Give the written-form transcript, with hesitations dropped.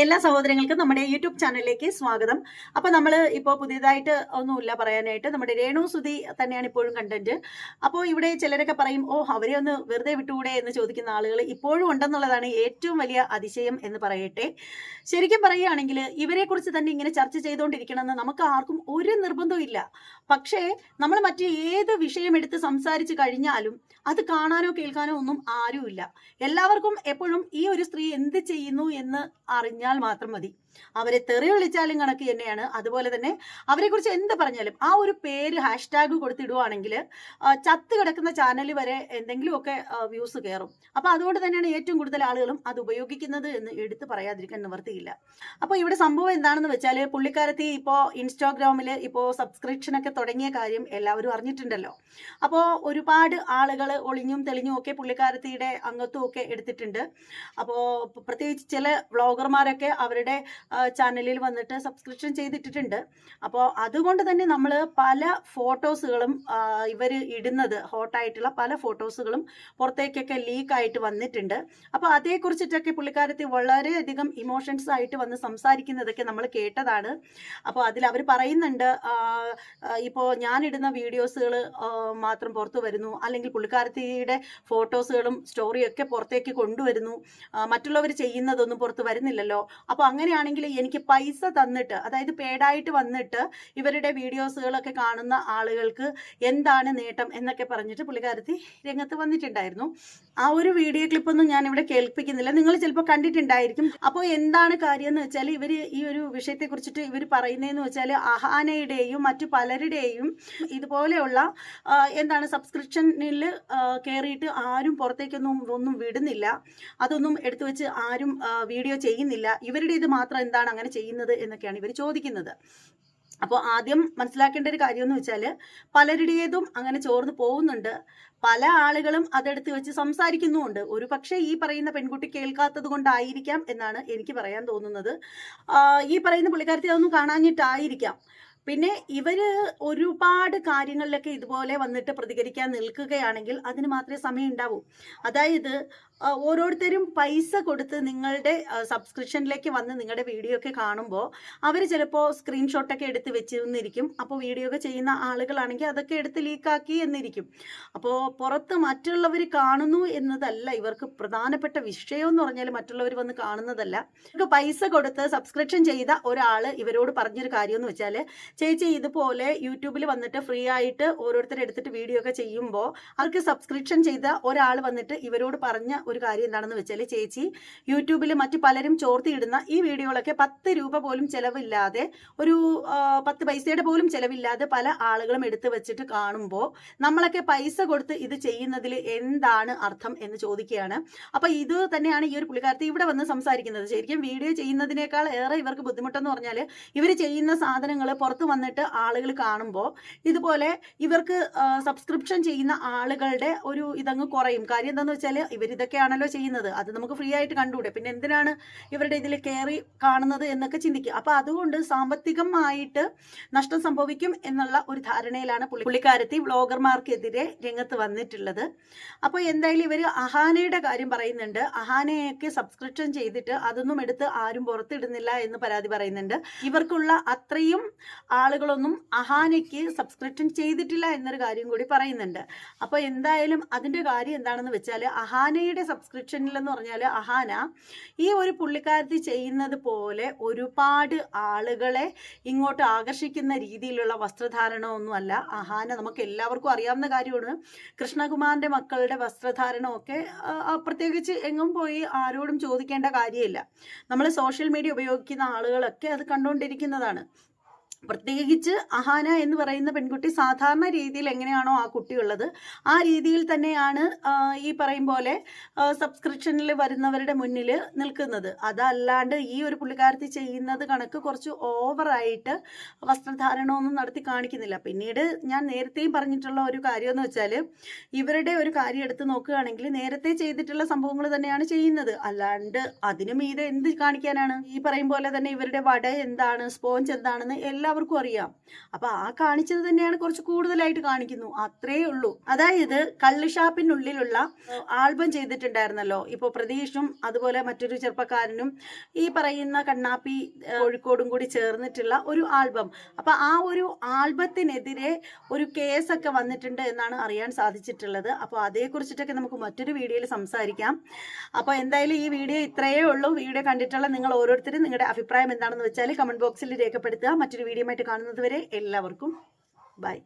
എല്ലാ സഹോദരങ്ങൾക്കും നമ്മുടെ യൂട്യൂബ് ചാനലിലേക്ക് സ്വാഗതം. അപ്പോൾ നമ്മൾ ഇപ്പോൾ പുതിയതായിട്ട് ഒന്നുമില്ല പറയാനായിട്ട്. നമ്മുടെ രേണു സുധി തന്നെയാണ് ഇപ്പോഴും കണ്ടന്റ്. അപ്പോൾ ഇവിടെ ചിലരൊക്കെ പറയും, അവരെ ഒന്ന് വെറുതെ വിട്ടുകൂടെ എന്ന് ചോദിക്കുന്ന ആളുകൾ ഇപ്പോഴും ഉണ്ടെന്നുള്ളതാണ് ഏറ്റവും വലിയ അതിശയം എന്ന് പറയട്ടെ. ശരിക്കും പറയുകയാണെങ്കിൽ ഇവരെക്കുറിച്ച് തന്നെ ഇങ്ങനെ ചർച്ച ചെയ്തുകൊണ്ടിരിക്കണമെന്ന് നമുക്ക് ആർക്കും ഒരു നിർബന്ധവും ഇല്ല. പക്ഷേ നമ്മൾ മറ്റ് ഏത് വിഷയം എടുത്ത് സംസാരിച്ച് കഴിഞ്ഞാലും അത് കാണാനോ കേൾക്കാനോ ഒന്നും ആരുമില്ല. എല്ലാവർക്കും എപ്പോഴും ഈ ഒരു സ്ത്രീ എന്ത് ചെയ്യുന്നു എന്ന് അറിഞ്ഞാൽ മാത്രം മതി. അവരെ തെറി വിളിച്ചാലും കണക്ക് തന്നെയാണ്. അതുപോലെ തന്നെ അവരെ കുറിച്ച് എന്ത് പറഞ്ഞാലും ആ ഒരു പേര് ഹാഷ്ടാഗ് കൊടുത്തിടുവാണെങ്കിൽ ചത്ത് കിടക്കുന്ന ചാനൽ വരെ എന്തെങ്കിലുമൊക്കെ വ്യൂസ് കയറും. അപ്പൊ അതുകൊണ്ട് തന്നെയാണ് ഏറ്റവും കൂടുതൽ ആളുകളും അത് ഉപയോഗിക്കുന്നത് എന്ന് എടുത്ത് പറയാതിരിക്കാൻ നിവർത്തിയില്ല. അപ്പൊ ഇവിടെ സംഭവം എന്താണെന്ന് വെച്ചാൽ, പുള്ളിക്കാരത്തി ഇപ്പോ ഇൻസ്റ്റാഗ്രാമിൽ ഇപ്പോ സബ്സ്ക്രിപ്ഷൻ ഒക്കെ തുടങ്ങിയ കാര്യം എല്ലാവരും അറിഞ്ഞിട്ടുണ്ടല്ലോ. അപ്പോൾ ഒരുപാട് ആളുകൾ ഒളിഞ്ഞും തെളിഞ്ഞും ഒക്കെ പുള്ളിക്കാരത്തിയുടെ അംഗത്വം ഒക്കെ എടുത്തിട്ടുണ്ട്. അപ്പോൾ പ്രത്യേകിച്ച് ചില വ്ളോഗർമാരൊക്കെ അവരുടെ ചാനലിൽ വന്നിട്ട് സബ്സ്ക്രിപ്ഷൻ ചെയ്തിട്ടിട്ടുണ്ട്. അപ്പോൾ അതുകൊണ്ട് തന്നെ നമ്മൾ പല ഫോട്ടോസുകളും ഇവർ ഇടുന്നത് ഹോട്ടായിട്ടുള്ള പല ഫോട്ടോസുകളും പുറത്തേക്കൊക്കെ ലീക്കായിട്ട് വന്നിട്ടുണ്ട്. അപ്പോൾ അതേക്കുറിച്ചിട്ടൊക്കെ പുള്ളിക്കാരത്തി വളരെയധികം ഇമോഷൻസ് ആയിട്ട് വന്ന് സംസാരിക്കുന്നതൊക്കെ നമ്മൾ കേട്ടതാണ്. അപ്പോൾ അതിൽ അവർ പറയുന്നുണ്ട്, ഇപ്പോൾ ഞാനിടുന്ന വീഡിയോസുകൾ മാത്രം പുറത്തു വരുന്നു, അല്ലെങ്കിൽ പുള്ളിക്കാരത്തിയുടെ ഫോട്ടോസുകളും സ്റ്റോറിയൊക്കെ പുറത്തേക്ക് കൊണ്ടുവരുന്നു, മറ്റുള്ളവർ ചെയ്യുന്നതൊന്നും പുറത്ത് വരുന്നില്ലല്ലോ. അപ്പോൾ അങ്ങനെയാണെങ്കിൽ എനിക്ക് പൈസ തന്നിട്ട്, അതായത് പേഡായിട്ട് വന്നിട്ട് ഇവരുടെ വീഡിയോസുകളൊക്കെ കാണുന്ന ആളുകൾക്ക് എന്താണ് നേട്ടം എന്നൊക്കെ പറഞ്ഞിട്ട് പുള്ളിക്കാരത്തി രംഗത്ത് വന്നിട്ടുണ്ടായിരുന്നു. ആ ഒരു വീഡിയോ ക്ലിപ്പൊന്നും ഞാൻ ഇവിടെ കേൾപ്പിക്കുന്നില്ല, നിങ്ങൾ ചിലപ്പോൾ കണ്ടിട്ടുണ്ടായിരിക്കും. അപ്പോൾ എന്താണ് കാര്യം എന്ന് വെച്ചാൽ, ഇവർ ഈ ഒരു വിഷയത്തെ കുറിച്ചിട്ട് ഇവർ പറയുന്നതെന്ന് വെച്ചാൽ, അഹാനയുടെയും മറ്റു പലരുടെയും ഇതുപോലെയുള്ള എന്താണ് സബ്സ്ക്രിപ്ഷനിൽ കയറിയിട്ട് ആരും പുറത്തേക്കൊന്നും വിടുന്നില്ല, അതൊന്നും എടുത്തു വെച്ച് ആരും വീഡിയോ ചെയ്യുന്നില്ല, ഇവരുടെ ഇത് മാത്രം എന്താണ് അങ്ങനെ ചെയ്യുന്നത് എന്നൊക്കെയാണ് ഇവർ ചോദിക്കുന്നത്. അപ്പോൾ ആദ്യം മനസ്സിലാക്കേണ്ട ഒരു കാര്യം എന്ന് വെച്ചാൽ, പലരുടേതും അങ്ങനെ ചോർന്ന് പോകുന്നുണ്ട്. പല ആളുകളും അതെടുത്ത് വെച്ച് സംസാരിക്കുന്നുമുണ്ട്. ഒരു പക്ഷേ ഈ പറയുന്ന പെൺകുട്ടി കേൾക്കാത്തത് കൊണ്ടായിരിക്കാം എന്നാണ് എനിക്ക് പറയാൻ തോന്നുന്നത്. ഈ പറയുന്ന പുള്ളിക്കാരത്തി അതൊന്നും കാണാഞ്ഞിട്ടായിരിക്കാം. പിന്നെ ഇവര് ഒരുപാട് കാര്യങ്ങളിലൊക്കെ ഇതുപോലെ വന്നിട്ട് പ്രതികരിക്കാൻ നിൽക്കുകയാണെങ്കിൽ അതിന് മാത്രമേ സമയം ഉണ്ടാവൂ. അതായത് ഓരോരുത്തരും പൈസ കൊടുത്ത് നിങ്ങളുടെ സബ്സ്ക്രിപ്ഷനിലേക്ക് വന്ന് നിങ്ങളുടെ വീഡിയോ ഒക്കെ കാണുമ്പോൾ അവർ ചിലപ്പോൾ സ്ക്രീൻഷോട്ടൊക്കെ എടുത്ത് വെച്ചിരുന്നിരിക്കും. അപ്പോൾ വീഡിയോ ഒക്കെ ചെയ്യുന്ന ആളുകളാണെങ്കിൽ അതൊക്കെ എടുത്ത് ലീക്കാക്കി എന്നിരിക്കും. അപ്പോൾ പുറത്ത് മറ്റുള്ളവർ കാണുന്നു എന്നതല്ല ഇവർക്ക് പ്രധാനപ്പെട്ട വിഷയം എന്ന് പറഞ്ഞാൽ, മറ്റുള്ളവർ വന്ന് കാണുന്നതല്ല. ഇവർക്ക് പൈസ കൊടുത്ത് സബ്സ്ക്രിപ്ഷൻ ചെയ്ത ഒരാൾ ഇവരോട് പറഞ്ഞൊരു കാര്യം എന്ന് വെച്ചാൽ, ചേച്ചി ഇതുപോലെ യൂട്യൂബിൽ വന്നിട്ട് ഫ്രീ ആയിട്ട് ഓരോരുത്തരെ എടുത്തിട്ട് വീഡിയോ ഒക്കെ ചെയ്യുമ്പോൾ അവർക്ക് സബ്സ്ക്രിപ്ഷൻ ചെയ്ത ഒരാൾ വന്നിട്ട് ഇവരോട് പറഞ്ഞ ഒരു കാര്യം എന്താണെന്ന് വെച്ചാൽ, ചേച്ചി യൂട്യൂബിൽ മറ്റു പലരും ചോർത്തിയിടുന്ന ഈ വീഡിയോകളൊക്കെ 10 രൂപ പോലും ചിലവില്ലാതെ, ഒരു 10 പൈസയുടെ പോലും ചിലവില്ലാതെ പല ആളുകളും എടുത്തു വെച്ചിട്ട് കാണുമ്പോൾ നമ്മളൊക്കെ പൈസ കൊടുത്ത് ഇത് ചെയ്യുന്നതിൽ എന്താണ് അർത്ഥം എന്ന് ചോദിക്കുകയാണ്. അപ്പൊ ഇത് തന്നെയാണ് ഈ ഒരു പുള്ളിക്കാരത്തി ഇവിടെ വന്ന് സംസാരിക്കുന്നത്. ശരിക്കും വീഡിയോ ചെയ്യുന്നതിനേക്കാൾ ഏറെ ഇവർക്ക് ബുദ്ധിമുട്ടെന്ന് പറഞ്ഞാൽ, ഇവർ ചെയ്യുന്ന സാധനങ്ങൾ പുറത്ത് വന്നിട്ട് ആളുകൾ കാണുമ്പോൾ ഇതുപോലെ ഇവർക്ക് സബ്സ്ക്രിപ്ഷൻ ചെയ്യുന്ന ആളുകളുടെ ഒരു ഇതങ്ങ് കുറയും. കാര്യം എന്താണെന്ന് വെച്ചാൽ, ഇവരിതൊക്കെയാണല്ലോ ചെയ്യുന്നത്, അത് നമുക്ക് ഫ്രീ ആയിട്ട് കണ്ടുകൂടെ, പിന്നെ എന്തിനാണ് ഇവരുടെ ഇതിൽ കയറി കാണുന്നത് എന്നൊക്കെ ചിന്തിക്കുക. അപ്പൊ അതുകൊണ്ട് സാമ്പത്തികമായിട്ട് നഷ്ടം സംഭവിക്കും എന്നുള്ള ഒരു ധാരണയിലാണ് പുള്ളിക്കാരത്തി വ്ളോഗർമാർക്കെതിരെ രംഗത്ത് വന്നിട്ടുള്ളത്. അപ്പോൾ എന്തായാലും ഇവർ അഹാനയുടെ കാര്യം പറയുന്നുണ്ട്. അഹാനയൊക്കെ സബ്സ്ക്രിപ്ഷൻ ചെയ്തിട്ട് അതൊന്നും എടുത്ത് ആരും പുറത്തിടുന്നില്ല എന്ന് പരാതി പറയുന്നുണ്ട്. ഇവർക്കുള്ള അത്രയും ആളുകളൊന്നും അഹാനയ്ക്ക് സബ്സ്ക്രിപ്ഷൻ ചെയ്തിട്ടില്ല എന്നൊരു കാര്യം കൂടി പറയുന്നുണ്ട്. അപ്പോൾ എന്തായാലും അതിൻ്റെ കാര്യം എന്താണെന്ന് വെച്ചാൽ, അഹാനയുടെ സബ്സ്ക്രിപ്ഷനിലെന്ന് പറഞ്ഞാൽ, അഹാന ഈ ഒരു പുള്ളിക്കാരത്തി ചെയ്യുന്നത് പോലെ ഒരുപാട് ആളുകളെ ഇങ്ങോട്ട് ആകർഷിക്കുന്ന രീതിയിലുള്ള വസ്ത്രധാരണമൊന്നുമല്ല അഹാന. നമുക്ക് എല്ലാവർക്കും അറിയാവുന്ന കാര്യമാണ്. കൃഷ്ണകുമാറിൻ്റെ മക്കളുടെ വസ്ത്രധാരണമൊക്കെ പ്രത്യേകിച്ച് എങ്ങും പോയി ആരോടും ചോദിക്കേണ്ട കാര്യമില്ല. നമ്മൾ സോഷ്യൽ മീഡിയ ഉപയോഗിക്കുന്ന ആളുകളൊക്കെ അത് കണ്ടുകൊണ്ടിരിക്കുന്നതാണ്. പ്രത്യേകിച്ച് അഹാന എന്ന് പറയുന്ന പെൺകുട്ടി സാധാരണ രീതിയിൽ എങ്ങനെയാണോ ആ കുട്ടി ഉള്ളത്, ആ രീതിയിൽ തന്നെയാണ് ഈ പറയും പോലെ സബ്സ്ക്രിപ്ഷനിൽ വരുന്നവരുടെ മുന്നിൽ നിൽക്കുന്നത്. അതല്ലാണ്ട് ഈ ഒരു പുള്ളിക്കാരത്തി ചെയ്യുന്നത് കണക്ക് കുറച്ച് ഓവറായിട്ട് വസ്ത്രധാരണമൊന്നും നടത്തി കാണിക്കുന്നില്ല. പിന്നീട് ഞാൻ നേരത്തെയും പറഞ്ഞിട്ടുള്ള ഒരു കാര്യം എന്ന് വെച്ചാൽ, ഇവരുടെ ഒരു കാര്യം എടുത്ത് നോക്കുകയാണെങ്കിൽ നേരത്തെ ചെയ്തിട്ടുള്ള സംഭവങ്ങൾ തന്നെയാണ് ചെയ്യുന്നത്. അല്ലാണ്ട് അതിനു മീതെ എന്ത് കാണിക്കാനാണ്? ഈ പറയും പോലെ തന്നെ ഇവരുടെ വട എന്താണ്, സ്പോഞ്ച് എന്താണെന്ന് എല്ലാവർക്കും എല്ലാവർക്കും അറിയാം. അപ്പൊ ആ കാണിച്ചത് തന്നെയാണ് കുറച്ച് കൂടുതലായിട്ട് കാണിക്കുന്നു, അത്രേ ഉള്ളൂ. അതായത് കള്ളുഷാപ്പിനുള്ളിലുള്ള ആൽബം ചെയ്തിട്ടുണ്ടായിരുന്നല്ലോ, ഇപ്പൊ പ്രതീഷും അതുപോലെ മറ്റൊരു ചെറുപ്പക്കാരനും ഈ പറയുന്ന കണ്ണാപ്പി കോഴിക്കോടും കൂടി ചേർന്നിട്ടുള്ള ഒരു ആൽബം. അപ്പൊ ആ ഒരു ആൽബത്തിനെതിരെ ഒരു കേസൊക്കെ വന്നിട്ടുണ്ട് എന്നാണ് അറിയാൻ സാധിച്ചിട്ടുള്ളത്. അപ്പോൾ അതേക്കുറിച്ചിട്ടൊക്കെ നമുക്ക് മറ്റൊരു വീഡിയോയിൽ സംസാരിക്കാം. അപ്പോൾ എന്തായാലും ഈ വീഡിയോ ഇത്രയേ ഉള്ളൂ. വീഡിയോ കണ്ടിട്ടുള്ള നിങ്ങൾ ഓരോരുത്തരും നിങ്ങളുടെ അഭിപ്രായം എന്താണെന്ന് വെച്ചാൽ കമന്റ് ബോക്സിൽ രേഖപ്പെടുത്തുക. മറ്റൊരു വീഡിയോ ആയിട്ട് കാണുന്നത് വരെ എല്ലാവർക്കും ബൈ.